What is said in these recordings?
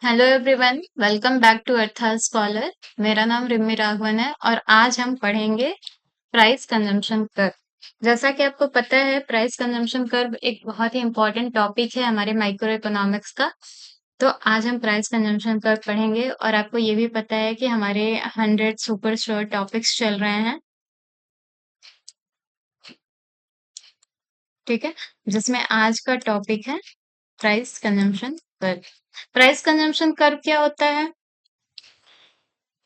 Hello everyone, welcome back to Arthat scholar. मेरा नाम रिम्मी राघवन है और आज हम पढ़ेंगे प्राइस कंजम्पशन कर्व। जैसा कि आपको पता है, प्राइस कंजम्पशन कर्व एक बहुत ही इम्पोर्टेंट टॉपिक है हमारे माइक्रो इकोनॉमिक्स का। तो आज हम प्राइस कंजम्पशन कर्व पढ़ेंगे और आपको ये भी पता है कि हमारे 100 सुपर श्योर टॉपिक्स चल रहे हैं, ठीक है, जिसमें आज का टॉपिक है price consumption curve. Price consumption curve क्या होता है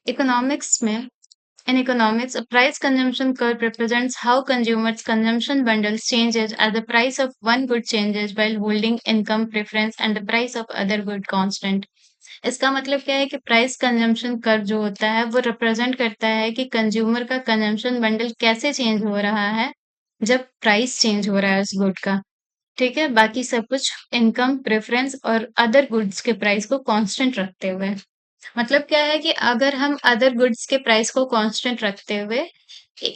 इकोनॉमिक्स में? In economics, a price consumption curve represents how consumers' consumption bundles changes as the price of one good changes while holding income preference and the price of other good constant. इसका मतलब क्या है कि price consumption curve जो होता है वो represent करता है कि कंज्यूमर का कंजम्पशन बंडल कैसे चेंज हो रहा है जब प्राइस चेंज हो रहा है उस गुड का। ठीक है, बाकी सब कुछ इनकम प्रेफरेंस और अदर गुड्स के प्राइस को कांस्टेंट रखते हुए। मतलब क्या है कि अगर हम अदर गुड्स के प्राइस को कांस्टेंट रखते हुए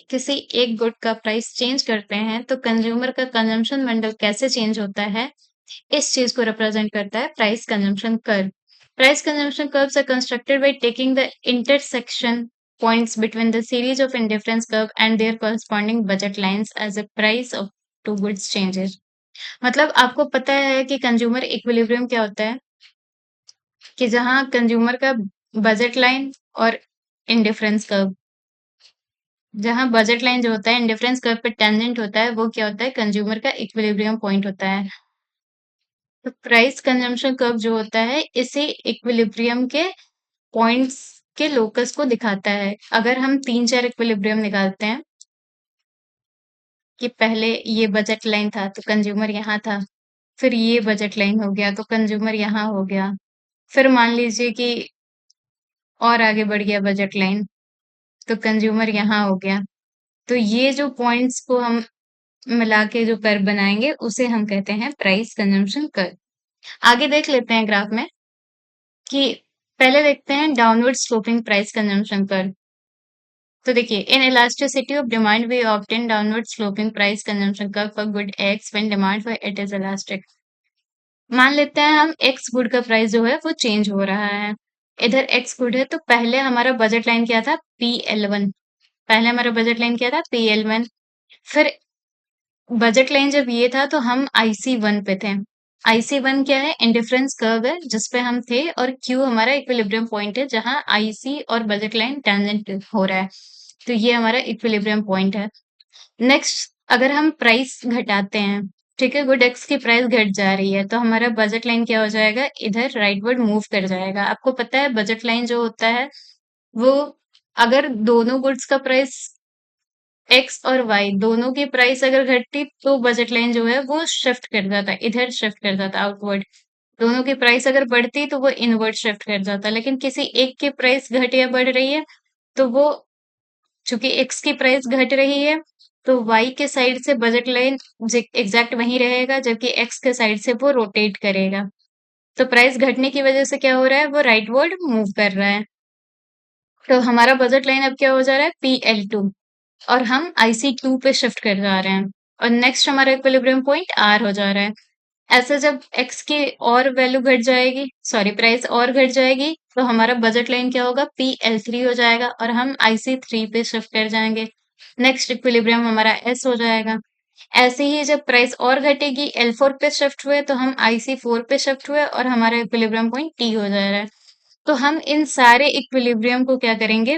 किसी एक गुड का प्राइस चेंज करते हैं तो कंज्यूमर का कंजम्पशन बंडल कैसे चेंज होता है, इस चीज को रिप्रेजेंट करता है price consumption curve. Price consumption curves are constructed by taking the intersection points between the series of indifference curve and their corresponding budget lines as a price of two goods changes। मतलब आपको पता है कि consumer equilibrium क्या होता है, कि जहां कंज्यूमर का बजट लाइन और इंडिफरेंस कर्व, जहां बजट लाइन जो होता है इंडिफरेंस कर्व पे टेंजेंट होता है, वो क्या होता है, कंज्यूमर का इक्विलिब्रियम पॉइंट होता है। तो प्राइस कंजम्पशन कर्व जो होता है इसे इक्विलिब्रियम के पॉइंट्स के लोकस को दिखाता है। अगर हम तीन चार इक्विलिब्रियम निकालते हैं कि पहले ये बजट लाइन था तो कंज्यूमर यहाँ था, फिर ये बजट लाइन हो गया तो कंज्यूमर यहाँ हो गया, फिर मान लीजिए कि और आगे बढ़ गया बजट लाइन तो कंज्यूमर यहाँ हो गया। तो ये जो पॉइंट्स को हम मिला के जो कर्व बनाएंगे उसे हम कहते हैं प्राइस कंजम्पशन कर्व। आगे देख लेते हैं ग्राफ में कि पहले देखते हैं downward sloping price consumption curve. तो देखिए, in elasticity of demand we obtain downward sloping price consumption curve for good X when demand for it is elastic. मान लेते हैं हम एक्स गुड का प्राइस जो है वो चेंज हो रहा है। इधर एक्स गुड है तो पहले हमारा बजट लाइन क्या था, PL1। पहले हमारा बजट लाइन क्या था, PL1। फिर बजट लाइन जब ये था तो हम IC1 पे थे। IC1 क्या है, इंडिफरेंस कर्व है जिस पे हम थे, और Q हमारा इक्विलिब्रियम पॉइंट है जहां IC और बजट लाइन टेंजेंट हो रहा है। तो ये हमारा इक्विलिब्रियम पॉइंट है। नेक्स्ट, अगर हम प्राइस घटाते हैं, ठीक है, गुड एक्स की प्राइस घट जा रही है तो हमारा बजट लाइन क्या हो जाएगा, इधर राइटवर्ड मूव कर जाएगा। आपको पता है बजट लाइन जो होता है वो, अगर दोनों गुड्स का प्राइस एक्स और वाई दोनों की प्राइस अगर घटती तो बजट लाइन जो है वो शिफ्ट कर जाता, इधर शिफ्ट कर जाता आउटवर्ड। दोनों की प्राइस अगर बढ़ती तो वो इनवर्ड शिफ्ट कर जाता। लेकिन किसी एक की प्राइस घट या बढ़ रही है तो वो, चूंकि एक्स की प्राइस घट रही है तो वाई के साइड से बजट लाइन एग्जैक्ट वहीं रहेगा, जबकि एक्स के साइड से वो रोटेट करेगा। तो प्राइस घटने की वजह से क्या हो रहा है, वो राइटवर्ड मूव कर रहा है। तो हमारा बजट लाइन अब क्या हो जा रहा है, PL2, और हम IC2 पे शिफ्ट कर जा रहे हैं। और नेक्स्ट हमारा इक्विलिब्रियम पॉइंट R हो जा रहा है। ऐसे जब x की और वैल्यू घट जाएगी, सॉरी प्राइस और घट जाएगी, तो हमारा बजट लाइन क्या होगा, PL3 हो जाएगा और हम IC3 पे शिफ्ट कर जाएंगे। नेक्स्ट इक्विलिब्रियम हमारा S हो जाएगा। ऐसे ही जब प्राइस और घटेगी, L4 पे शिफ्ट हुए तो हम IC4 पे शिफ्ट हुए और हमारा इक्विलिब्रियम पॉइंट T हो जा रहा है। तो हम इन सारे इक्विलिब्रियम को क्या करेंगे,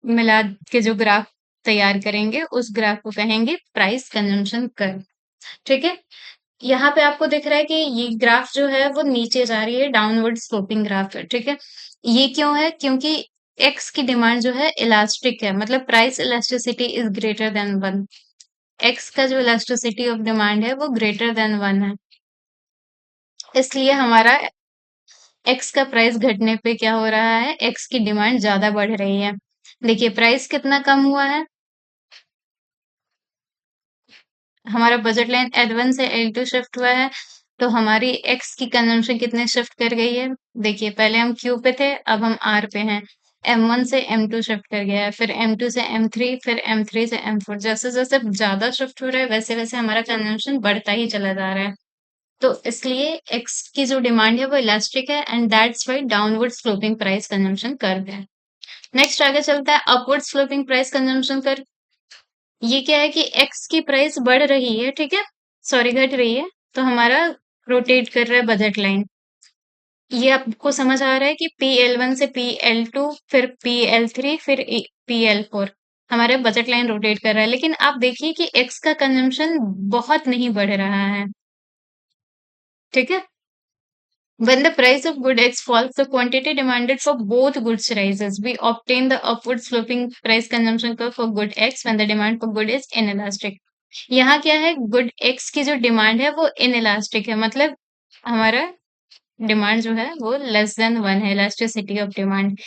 मिला के जो ग्राफ तैयार करेंगे उस ग्राफ को कहेंगे प्राइस कंजम्पशन कर्व। ठीक है, यहाँ पे आपको दिख रहा है कि ये ग्राफ जो है वो नीचे जा रही है, डाउनवर्ड स्लोपिंग ग्राफ है। ठीक है, ये क्यों है, क्योंकि एक्स की डिमांड जो है इलास्टिक है, मतलब price elasticity is greater than 1। X का जो इलास्टिसिटी ऑफ डिमांड है वो ग्रेटर देन 1 है, इसलिए हमारा एक्स का प्राइस घटने पे क्या हो रहा है, एक्स की डिमांड ज्यादा बढ़ रही है। देखिए प्राइस कितना कम हुआ है, हमारा बजट लाइन L1 से L2 शिफ्ट हुआ है तो हमारी एक्स की कंजम्पशन कितने शिफ्ट कर गई है। देखिए पहले हम Q पे थे, अब हम R पे हैं। M1 से M2 शिफ्ट कर गया है, फिर M2 से M3, फिर M3 से M4। जैसे जैसे ज्यादा शिफ्ट हो रहा है वैसे वैसे हमारा कंजम्पशन बढ़ता ही चला जा रहा है। तो इसलिए एक्स की जो डिमांड है वो इलास्टिक है and that's why downward sloping price consumption curve है। नेक्स्ट आगे चलता है upward sloping price consumption curve. ये क्या है कि एक्स की प्राइस बढ़ रही है, ठीक है, सॉरी घट रही है, तो हमारा रोटेट कर रहा है बजट लाइन। ये आपको समझ आ रहा है कि PL1 से PL2 फिर PL3 फिर PL4 हमारे बजट लाइन रोटेट कर रहा है, लेकिन आप देखिए कि एक्स का कंजम्पशन बहुत नहीं बढ़ रहा है, ठीक है। When the price of good X falls, the quantity demanded for both goods rises. We obtain the upward sloping price consumption curve for good X when the demand for good is inelastic. यहाँ क्या है, good X की जो demand है वो inelastic है, मतलब हमारा डिमांड जो है वो लेस देन वन है, इलास्टिसिटी ऑफ डिमांड।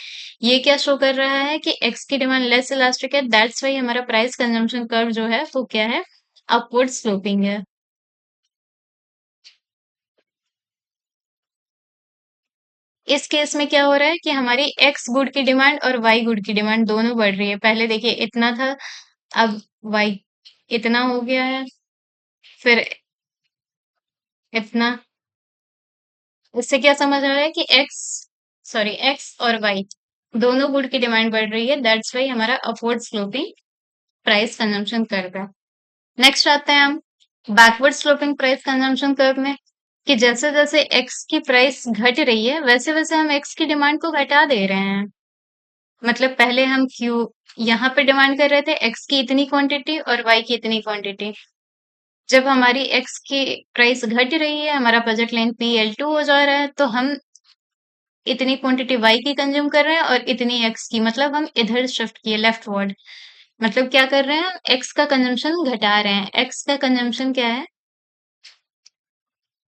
ये क्या शो कर रहा है कि एक्स की डिमांड लेस इलास्टिक है, दैट्स वाई हमारा प्राइस कंजम्पशन कर्व जो है वो क्या है, अपवर्ड स्लोपिंग है। इस केस में क्या हो रहा है कि हमारी एक्स गुड की डिमांड और वाई गुड की डिमांड दोनों बढ़ रही है। पहले देखिए इतना था, अब वाई इतना हो गया है, फिर इतना। इससे क्या समझ आ रहा है कि एक्स और वाई दोनों गुड की डिमांड बढ़ रही है, दैट्स वाई हमारा upward sloping price consumption curve है। नेक्स्ट आते हैं हम backward sloping price consumption curve में, कि जैसे जैसे एक्स की प्राइस घट रही है वैसे वैसे हम एक्स की डिमांड को घटा दे रहे हैं। मतलब पहले हम क्यू यहाँ पे डिमांड कर रहे थे एक्स की इतनी क्वांटिटी और वाई की इतनी क्वांटिटी। जब हमारी एक्स की प्राइस घट रही है, हमारा बजट लाइन PL2 हो जा रहा है, तो हम इतनी क्वांटिटी वाई की कंज्यूम कर रहे हैं और इतनी एक्स की, मतलब हम इधर शिफ्ट किए लेफ्टवर्ड। मतलब क्या कर रहे हैं, एक्स का कंजम्पशन घटा रहे हैं। एक्स का कंजम्पशन क्या है,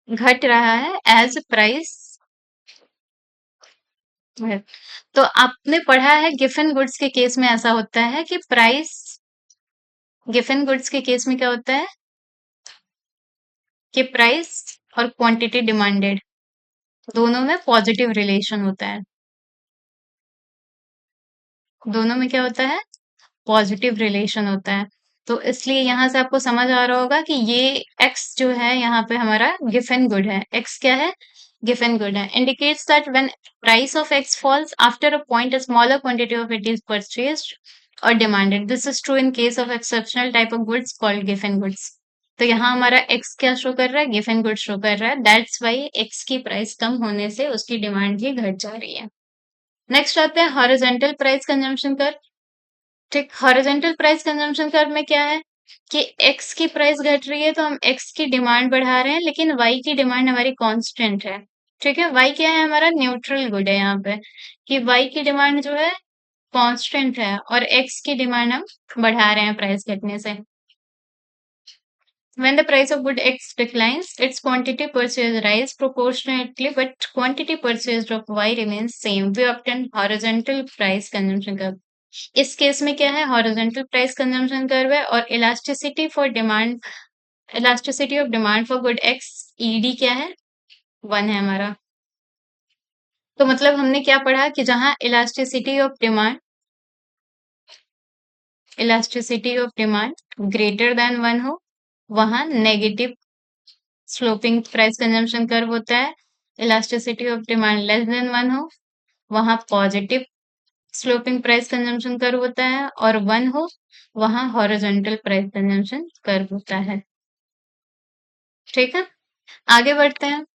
घट रहा है एज प्राइस। तो आपने पढ़ा है गिफन गुड्स के केस में ऐसा होता है कि प्राइस, गिफन गुड्स के केस में क्या होता है कि प्राइस और क्वांटिटी डिमांडेड दोनों में पॉजिटिव रिलेशन होता है। दोनों में क्या होता है, पॉजिटिव रिलेशन होता है। तो इसलिए यहाँ से आपको समझ आ रहा होगा कि ये एक्स जो है यहाँ पे हमारा गिफन गुड है। एक्स क्या है, गिफन गुड है। Indicates that when price of X falls after a point a smaller quantity of it is purchased और demanded. This is true in case of exceptional type of goods called Giffen goods. तो यहाँ हमारा x क्या show कर रहा है, Giffen good show कर रहा है, दैट्स वाई एक्स की प्राइस कम होने से उसकी डिमांड भी घट जा रही है। नेक्स्ट आते हैं हॉरिजॉन्टल प्राइस कंजम्पशन कर्व। ठीक, हॉरिजॉन्टल प्राइस कंजम्पशन कर्व में क्या है कि एक्स की प्राइस घट रही है तो हम एक्स की डिमांड बढ़ा रहे हैं, लेकिन वाई की डिमांड हमारी कांस्टेंट है। ठीक है, वाई क्या है, हमारा न्यूट्रल गुड है यहाँ पे, कि वाई की डिमांड जो है कांस्टेंट है और एक्स की डिमांड हम बढ़ा रहे हैं प्राइस घटने से। When the price of good X declines, its quantity purchased rise proportionately, but quantity purchased of Y remains same. We obtain horizontal price consumption curve. इस केस में क्या है, हॉरिजॉन्टल प्राइस कंजम्पशन कर्व है और elasticity for demand, elasticity of demand for good x ED क्या है, 1 है हमारा। तो मतलब हमने क्या पढ़ा कि जहां elasticity of demand greater than 1 हो, वहां negative sloping price consumption curve होता है। Elasticity of demand less than 1 हो, वहां positive sloping price consumption curve होता है, और 1 हो वहां हॉरिजॉन्टल प्राइस कंजम्पशन कर्व होता है। ठीक है, आगे बढ़ते हैं।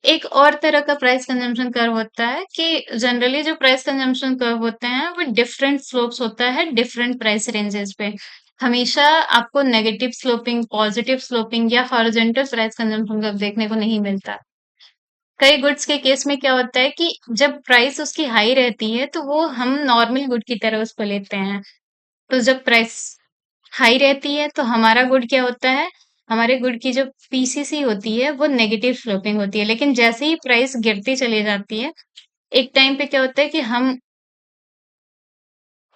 एक और तरह का प्राइस कंजम्पशन कर्व होता है कि जनरली जो प्राइस कंजम्पशन कर्व होते हैं वो डिफरेंट स्लोप्स होता है डिफरेंट प्राइस रेंजेस पे। हमेशा आपको नेगेटिव स्लोपिंग, पॉजिटिव स्लोपिंग या हॉरिजॉन्टल प्राइस कंजम्पशन कर्व देखने को नहीं मिलता। कई गुड्स के केस में क्या होता है कि जब प्राइस उसकी हाई रहती है तो वो हम नॉर्मल गुड की तरह उसको लेते हैं। तो जब प्राइस हाई रहती है तो हमारा गुड क्या होता है, हमारे गुड की जो पीसीसी होती है वो नेगेटिव स्लोपिंग होती है। लेकिन जैसे ही प्राइस गिरती चली जाती है, एक टाइम पे क्या होता है कि हम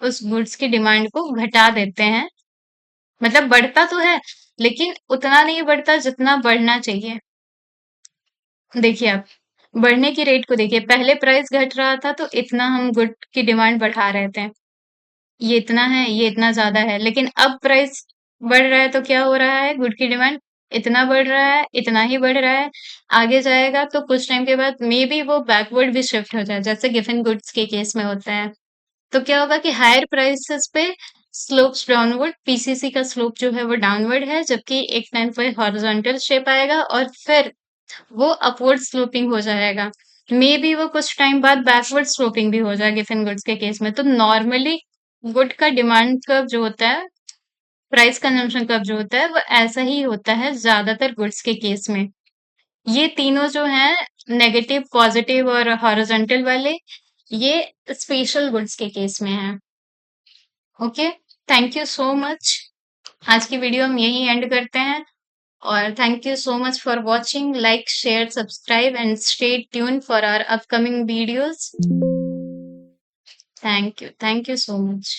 उस गुड्स की डिमांड को घटा देते हैं। मतलब बढ़ता तो है लेकिन उतना नहीं बढ़ता जितना बढ़ना चाहिए। देखिए आप बढ़ने की रेट को देखिए, पहले प्राइस घट रहा था तो इतना हम गुड की डिमांड बढ़ा रहे थे, ये इतना है, ये इतना ज्यादा है, लेकिन अब प्राइस बढ़ रहा है तो क्या हो रहा है, गुड की डिमांड इतना बढ़ रहा है, इतना ही बढ़ रहा है, आगे जाएगा तो कुछ टाइम के बाद मे बी वो बैकवर्ड भी शिफ्ट हो जाए, जैसे गिवन गुड्स के केस में होता है। तो क्या होगा कि हायर प्राइसेस पे स्लोप्स डाउनवर्ड, पीसीसी का स्लोप जो है वो डाउनवर्ड है, जबकि एक टाइम पे हॉरिजॉन्टल शेप आएगा और फिर वो अपवर्ड स्लोपिंग हो जाएगा। मे बी वो कुछ टाइम बाद बैकवर्ड स्लोपिंग भी हो जाए गिवन गुड्स के केस में। तो नॉर्मली गुड का डिमांड कर्व जो होता है, प्राइस कंजम्पशन कर्व जो होता है, वो ऐसा ही होता है ज्यादातर गुड्स के केस में। ये तीनों जो हैं, नेगेटिव, पॉजिटिव और हॉरिजॉन्टल वाले, ये स्पेशल गुड्स के केस में है। Okay, thank you so much. आज की वीडियो हम यही एंड करते हैं, और thank you so much for watching. Like, share, subscribe, and stay tuned for our upcoming videos. Thank you. Thank you so much.